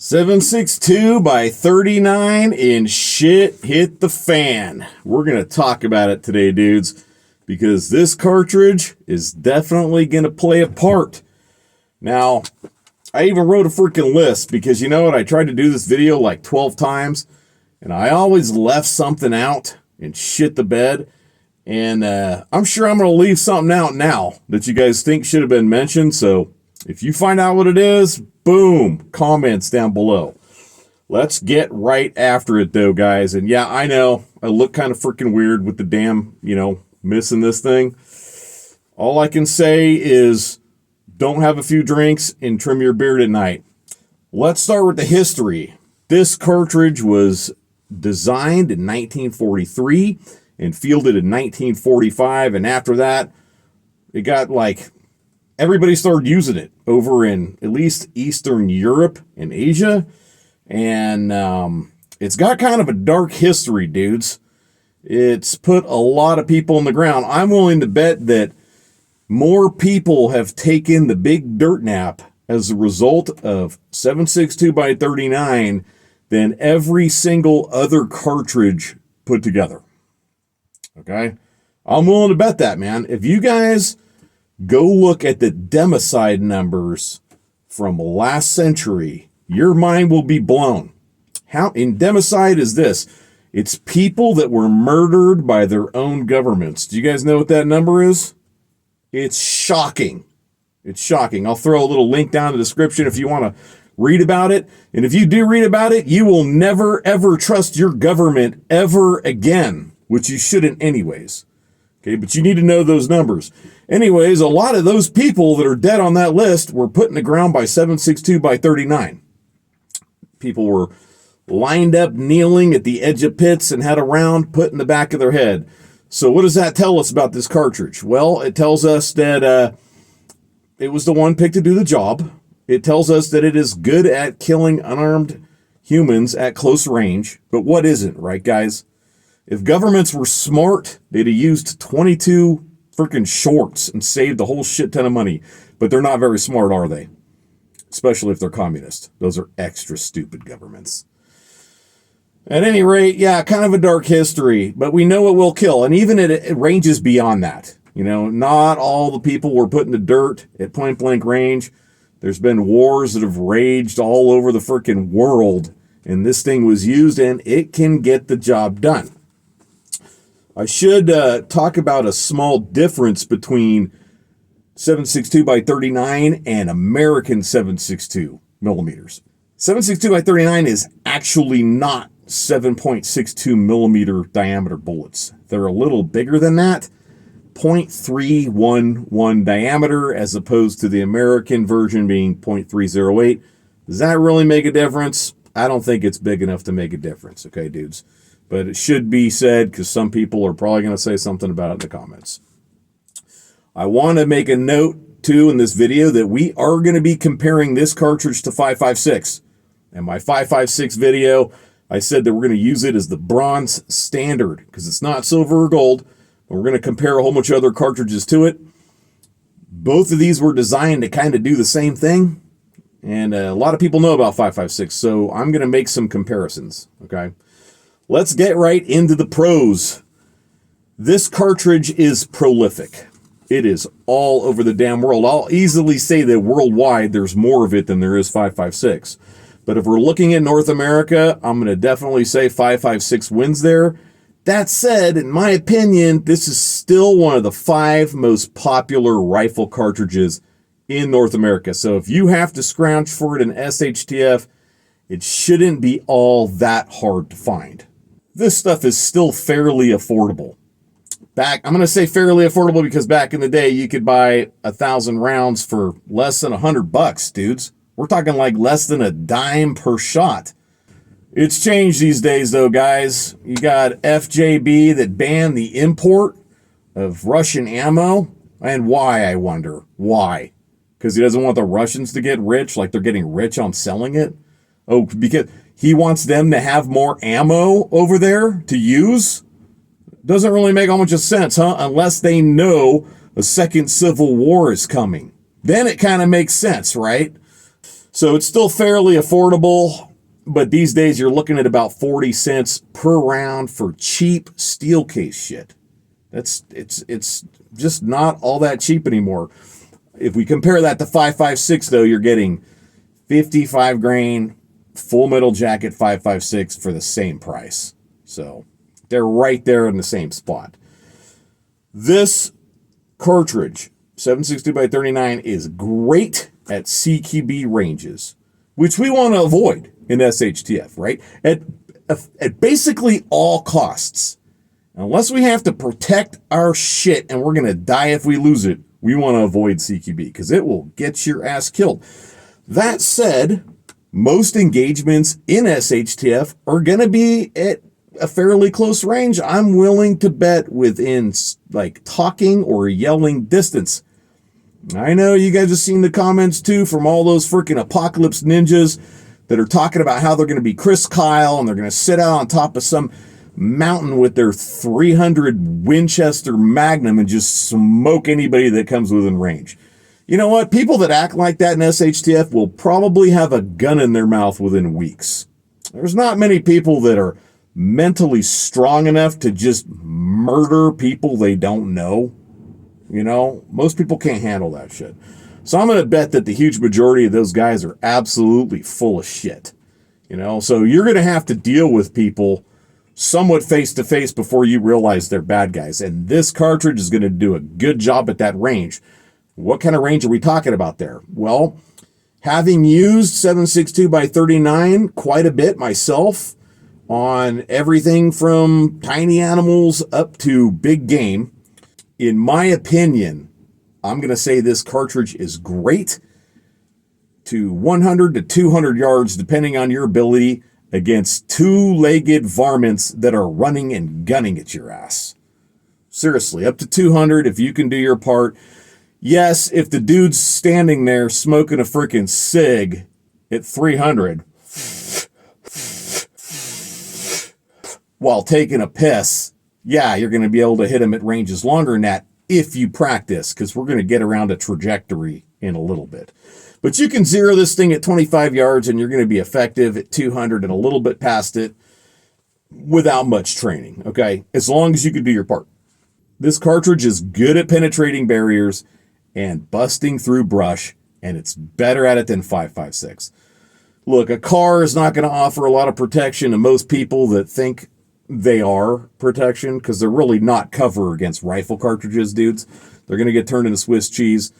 7.62 by 39 and shit hit the fan. We're going to talk about it today, dudes, because this cartridge is definitely going to play a part. Now, I even wrote a freaking list because you know what? I tried to do this video like 12 times and I always left something out and shit the bed. And I'm sure I'm going to leave something out now that you guys think should have been mentioned. So if you find out what it is, boom, comments down below. Let's get right after it though, guys. And yeah, I know I look kind of freaking weird with the damn, missing this thing. All I can say is don't have a few drinks and trim your beard at night. Let's start with the history. This cartridge was designed in 1943 and fielded in 1945. And after that, it got like, everybody started using it over in at least Eastern Europe and Asia. And it's got kind of a dark history, dudes. It's put a lot of people on the ground. I'm willing to bet that more people have taken the big dirt nap as a result of 7.62 by 39 than every single other cartridge put together. Okay? I'm willing to bet that, man. If you guys go look at the democide numbers from last century, your mind will be blown. How in democide is this? It's people that were murdered by their own governments. Do you guys know what that number is? It's shocking. It's shocking. I'll throw a little link down in the description if you want to read about it. And if you do read about it, you will never, ever trust your government ever again, which you shouldn't anyways. Okay, but you need to know those numbers. Anyways, a lot of those people that are dead on that list were put in the ground by 7.62 by 39. People were lined up, kneeling at the edge of pits and had a round put in the back of their head. So what does that tell us about this cartridge? Well, it tells us that it was the one picked to do the job. It tells us that it is good at killing unarmed humans at close range. But what isn't, right, guys? If governments were smart, they'd have used 22 freaking shorts and saved a whole shit ton of money. But they're not very smart, are they? Especially if they're communist. Those are extra stupid governments. At any rate, yeah, kind of a dark history, but we know it will kill. And even it ranges beyond that. Not all the people were put in the dirt at point blank range. There's been wars that have raged all over the freaking world. And this thing was used and it can get the job done. I should talk about a small difference between 7.62 by 39 and American 7.62 millimeters. 7.62 by 39 is actually not 7.62 millimeter diameter bullets. They're a little bigger than that, 0.311 diameter, as opposed to the American version being 0.308. Does that really make a difference? I don't think it's big enough to make a difference, okay, dudes? But it should be said because some people are probably going to say something about it in the comments. I want to make a note, too, in this video that we are going to be comparing this cartridge to 5.56. In my 5.56 video, I said that we're going to use it as the bronze standard because it's not silver or gold. But we're going to compare a whole bunch of other cartridges to it. Both of these were designed to kind of do the same thing. And a lot of people know about 5.56, so I'm going to make some comparisons, okay? Let's get right into the pros. This cartridge is prolific. It is all over the damn world. I'll easily say that worldwide there's more of it than there is 5.56. But if we're looking at North America, I'm going to definitely say 5.56 wins there. That said, in my opinion, this is still one of the 5 most popular rifle cartridges in North America. So if you have to scrounge for it in SHTF, it shouldn't be all that hard to find. This stuff is still fairly affordable. I'm going to say fairly affordable because back in the day, you could buy 1,000 rounds for less than $100, dudes. We're talking like less than a dime per shot. It's changed these days, though, guys. You got FJB that banned the import of Russian ammo. And why, I wonder? Why? Because he doesn't want the Russians to get rich, like they're getting rich on selling it? Oh, because he wants them to have more ammo over there to use? Doesn't really make a much of sense, huh? Unless they know a second civil war is coming. Then it kind of makes sense, right? So it's still fairly affordable, but these days you're looking at about 40 cents per round for cheap steel case shit. It's just not all that cheap anymore. If we compare that to 5.56 though, you're getting 55 grain full metal jacket 5.56 for the same price. So they're right there in the same spot. This cartridge, 7.62x39, is great at CQB ranges, which we want to avoid in SHTF, right? At basically all costs. Unless we have to protect our shit and we're going to die if we lose it, we want to avoid CQB because it will get your ass killed. That said, most engagements in SHTF are going to be at a fairly close range. I'm willing to bet within like talking or yelling distance. I know you guys have seen the comments too from all those freaking apocalypse ninjas that are talking about how they're going to be Chris Kyle and they're going to sit out on top of some mountain with their 300 Winchester Magnum and just smoke anybody that comes within range. You know what? People that act like that in SHTF will probably have a gun in their mouth within weeks. There's not many people that are mentally strong enough to just murder people they don't know. You know, most people can't handle that shit. So I'm going to bet that the huge majority of those guys are absolutely full of shit. You know, so you're going to have to deal with people somewhat face to face before you realize they're bad guys. And this cartridge is going to do a good job at that range. What kind of range are we talking about there? Well, having used 7.62x39 quite a bit myself on everything from tiny animals up to big game, in my opinion, I'm going to say this cartridge is great to 100 to 200 yards, depending on your ability, against two-legged varmints that are running and gunning at your ass. Seriously, up to 200 if you can do your part. Yes, if the dude's standing there smoking a freaking cig at 300 while taking a piss, yeah, you're going to be able to hit him at ranges longer than that if you practice, because we're going to get around a trajectory in a little bit. But you can zero this thing at 25 yards and you're going to be effective at 200 and a little bit past it without much training, okay? As long as you can do your part. This cartridge is good at penetrating barriers and busting through brush, and it's better at it than 5.56. Look, a car is not going to offer a lot of protection to most people that think they are protection, because they're really not cover against rifle cartridges, dudes. They're going to get turned into Swiss cheese,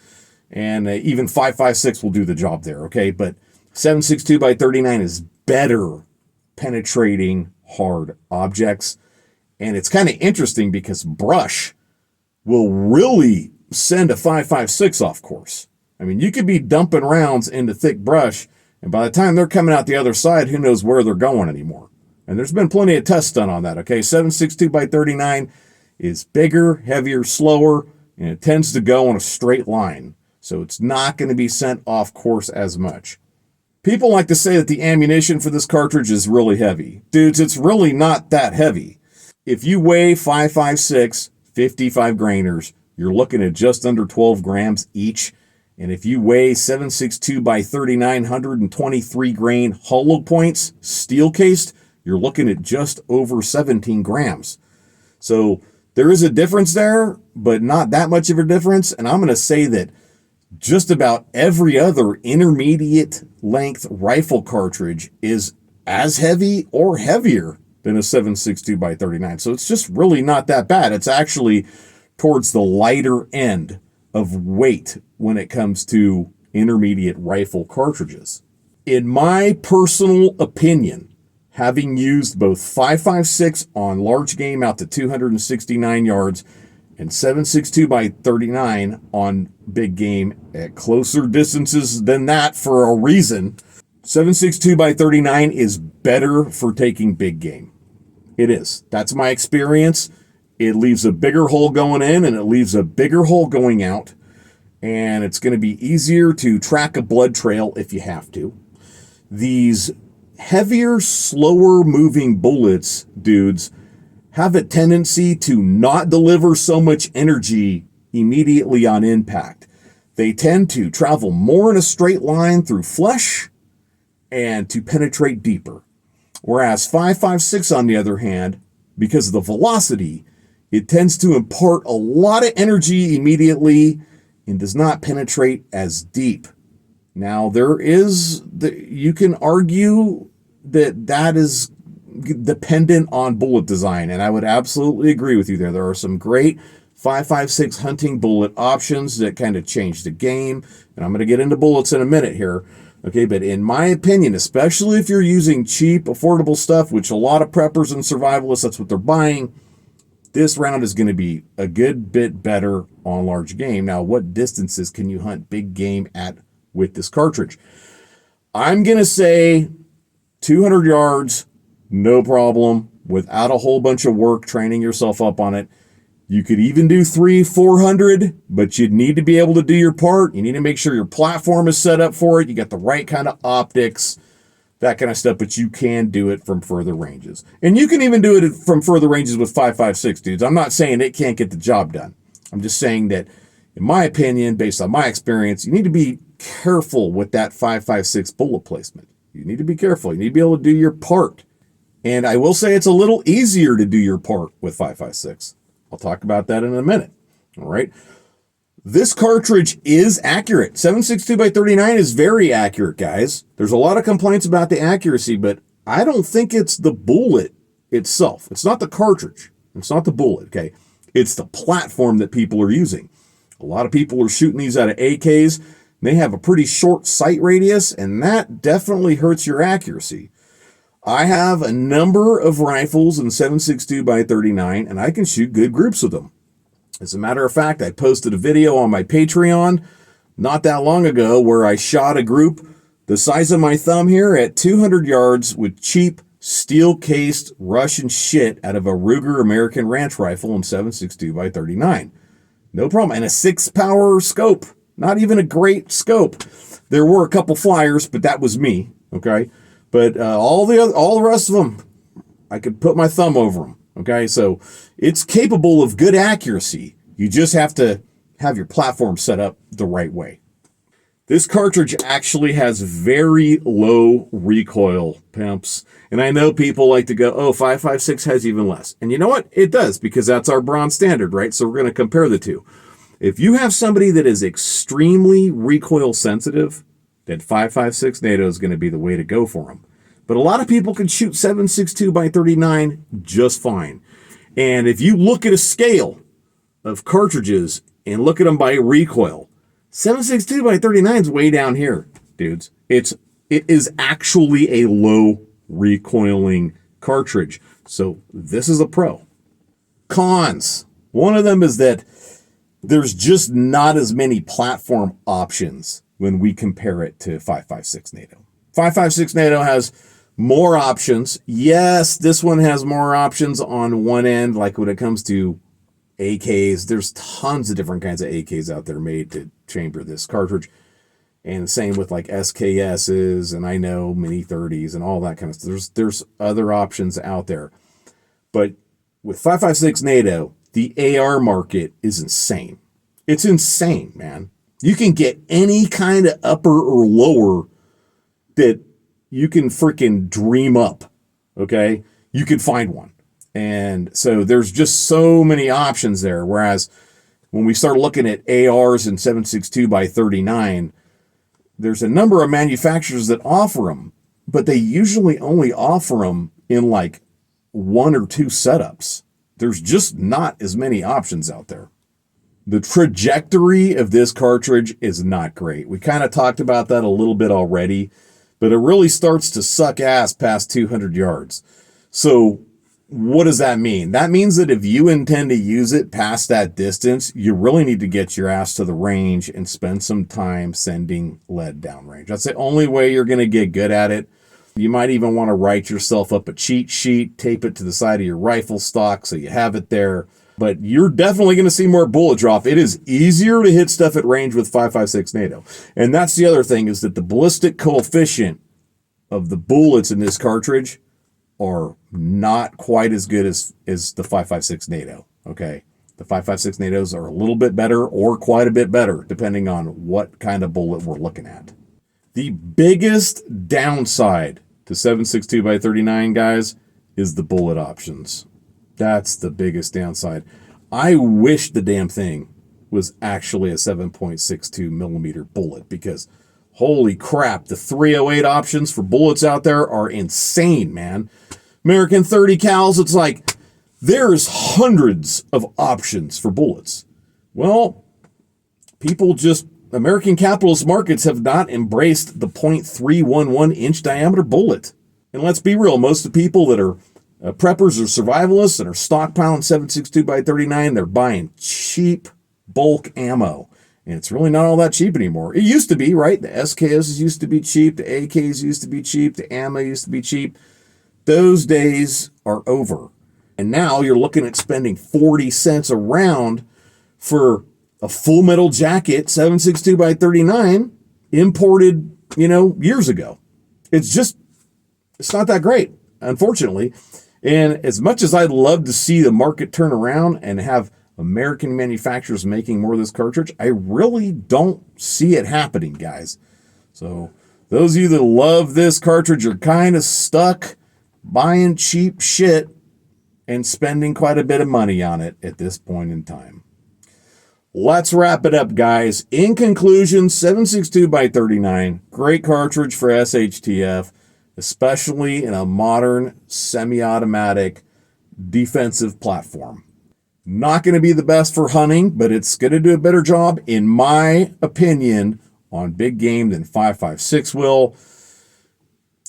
and even 5.56 will do the job there, okay? But 7.62x39 is better penetrating hard objects, and it's kind of interesting because brush will really send a 5.56 off course. I mean, you could be dumping rounds into thick brush, and by the time they're coming out the other side, who knows where they're going anymore. And there's been plenty of tests done on that, okay? 7.62x39 is bigger, heavier, slower, and it tends to go on a straight line. So it's not going to be sent off course as much. People like to say that the ammunition for this cartridge is really heavy. Dudes, it's really not that heavy. If you weigh 5.56, 55 grainers, you're looking at just under 12 grams each. And if you weigh 7.62x39, 123 grain hollow points, steel cased, you're looking at just over 17 grams. So there is a difference there, but not that much of a difference. And I'm going to say that just about every other intermediate length rifle cartridge is as heavy or heavier than a 7.62x39. So it's just really not that bad. It's actually towards the lighter end of weight when it comes to intermediate rifle cartridges. In my personal opinion, having used both 5.56 on large game out to 269 yards and 7.62x39 on big game at closer distances than that for a reason, 7.62x39 is better for taking big game. It is. That's my experience. It leaves a bigger hole going in and it leaves a bigger hole going out. And it's going to be easier to track a blood trail if you have to. These heavier, slower moving bullets, dudes, have a tendency to not deliver so much energy immediately on impact. They tend to travel more in a straight line through flesh and to penetrate deeper. Whereas 5.56, on the other hand, because of the velocity, it tends to impart a lot of energy immediately and does not penetrate as deep. Now, you can argue that is dependent on bullet design, and I would absolutely agree with you there. There are some great 5.56 hunting bullet options that kind of change the game, and I'm going to get into bullets in a minute here. Okay, but in my opinion, especially if you're using cheap, affordable stuff, which a lot of preppers and survivalists, that's what they're buying, this round is going to be a good bit better on large game. Now, what distances can you hunt big game at with this cartridge? I'm going to say 200 yards, no problem, without a whole bunch of work training yourself up on it. You could even do 300-400, but you'd need to be able to do your part. You need to make sure your platform is set up for it. You got the right kind of optics, that kind of stuff, but you can do it from further ranges. And you can even do it from further ranges with 5.56, dudes. I'm not saying it can't get the job done. I'm just saying that, in my opinion, based on my experience, you need to be careful with that 5.56 bullet placement. You need to be careful. You need to be able to do your part. And I will say it's a little easier to do your part with 5.56. I'll talk about that in a minute. All right. This cartridge is accurate. 7.62x39 is very accurate, guys. There's a lot of complaints about the accuracy, but I don't think it's the bullet itself. It's not the cartridge. It's not the bullet, okay? It's the platform that people are using. A lot of people are shooting these out of AKs. They have a pretty short sight radius, and that definitely hurts your accuracy. I have a number of rifles in 7.62x39, and I can shoot good groups with them. As a matter of fact, I posted a video on my Patreon not that long ago where I shot a group the size of my thumb here at 200 yards with cheap steel-cased Russian shit out of a Ruger American Ranch rifle in 7.62x39. No problem. And a 6-power scope. Not even a great scope. There were a couple flyers, but that was me, okay? But all the rest of them, I could put my thumb over them. Okay, so it's capable of good accuracy. You just have to have your platform set up the right way. This cartridge actually has very low recoil, pimps. And I know people like to go, oh, 5.56 has even less. And you know what? It does, because that's our bronze standard, right? So we're going to compare the two. If you have somebody that is extremely recoil sensitive, then 5.56 NATO is going to be the way to go for them. But a lot of people can shoot 7.62x39 just fine. And if you look at a scale of cartridges and look at them by recoil, 7.62x39 is way down here, dudes. It is actually a low recoiling cartridge. So this is a pro. Cons. One of them is that there's just not as many platform options when we compare it to 5.56 NATO. 5.56 NATO has more options. Yes, this one has more options on one end, like when it comes to AKs. There's tons of different kinds of AKs out there made to chamber this cartridge. And same with like SKSs and I know Mini 30s and all that kind of stuff. There's other options out there. But with 5.56 NATO, the AR market is insane. It's insane, man. You can get any kind of upper or lower that you can freaking dream up, okay? You could find one. And so there's just so many options there. Whereas when we start looking at ARs and 7.62x39, there's a number of manufacturers that offer them, but they usually only offer them in like 1 or 2 setups. There's just not as many options out there. The trajectory of this cartridge is not great. We kind of talked about that a little bit already, but it really starts to suck ass past 200 yards. So what does that mean? That means that if you intend to use it past that distance, you really need to get your ass to the range and spend some time sending lead downrange. That's the only way you're going to get good at it. You might even want to write yourself up a cheat sheet, tape it to the side of your rifle stock so you have it there. But you're definitely going to see more bullet drop. It is easier to hit stuff at range with 5.56 NATO. And that's the other thing, is that the ballistic coefficient of the bullets in this cartridge are not quite as good as the 5.56 NATO, okay? The 5.56 NATOs are a little bit better or quite a bit better, depending on what kind of bullet we're looking at. The biggest downside to 7.62x39, guys, is the bullet options. That's the biggest downside. I wish the damn thing was actually a 7.62 millimeter bullet, because holy crap, the 308 options for bullets out there are insane, man. American 30 cals, it's like there's hundreds of options for bullets. Well, American capitalist markets have not embraced the .311 inch diameter bullet. And let's be real, most of the people that are preppers or survivalists and are stockpiling 7.62x39, they're buying cheap bulk ammo. And it's really not all that cheap anymore. It used to be, right? The SKSs used to be cheap. The AKs used to be cheap. The ammo used to be cheap. Those days are over. And now you're looking at spending 40 cents a round for a full metal jacket, 7.62x39, imported, years ago. It's not that great, unfortunately. And as much as I'd love to see the market turn around and have American manufacturers making more of this cartridge, I really don't see it happening, guys. So those of you that love this cartridge are kind of stuck buying cheap shit and spending quite a bit of money on it at this point in time. Let's wrap it up, guys. In conclusion, 7.62x39, great cartridge for SHTF, especially in a modern semi-automatic defensive platform. Not going to be the best for hunting, but it's going to do a better job, in my opinion, on big game than 5.56 will.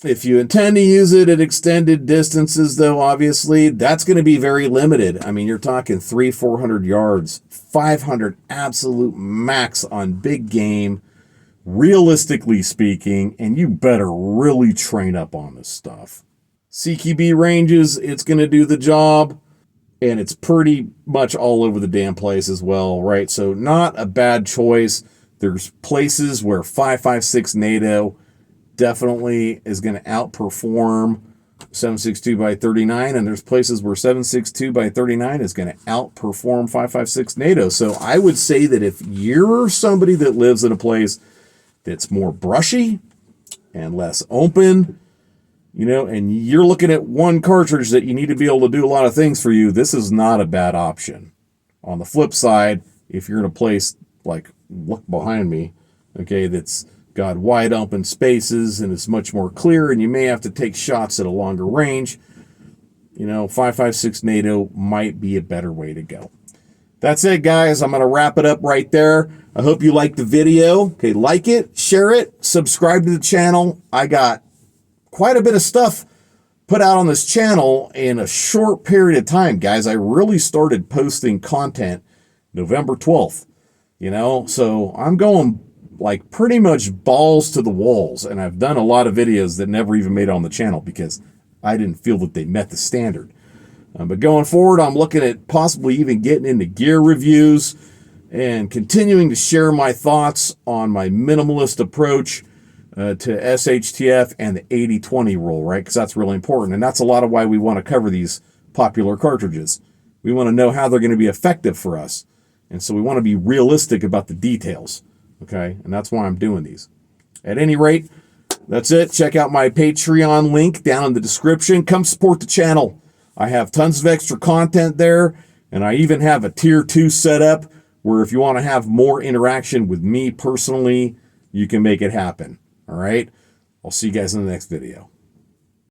If you intend to use it at extended distances, though, obviously, that's going to be very limited. I mean, you're talking 300-400 yards, 500 absolute max on big game, realistically speaking, and you better really train up on this stuff. CQB ranges, it's going to do the job, and it's pretty much all over the damn place as well, right? So not a bad choice. There's places where 5.56 NATO definitely is going to outperform 7.62x39, and there's places where 7.62x39 is going to outperform 5.56 NATO. So I would say that if you're somebody that lives in a place that's more brushy and less open, and you're looking at one cartridge that you need to be able to do a lot of things for you, this is not a bad option. On the flip side, if you're in a place like, look behind me, okay, that's got wide open spaces and it's much more clear, and you may have to take shots at a longer range, 5.56 NATO might be a better way to go. That's it, guys. I'm going to wrap it up right there. I hope you liked the video. Okay, like it, share it, subscribe to the channel. I got quite a bit of stuff put out on this channel in a short period of time, guys. I really started posting content November 12th, so I'm going like pretty much balls to the walls, and I've done a lot of videos that never even made it on the channel because I didn't feel that they met the standard. But going forward, I'm looking at possibly even getting into gear reviews and continuing to share my thoughts on my minimalist approach to SHTF and the 80-20 rule, right? Because that's really important, and that's a lot of why we want to cover these popular cartridges. We want to know how they're going to be effective for us, and so we want to be realistic about the details, okay? And that's why I'm doing these. At any rate, that's it. Check out my Patreon link down in the description. Come support the channel. I have tons of extra content there, and I even have a tier 2 setup where if you want to have more interaction with me personally, you can make it happen. All right? I'll see you guys in the next video.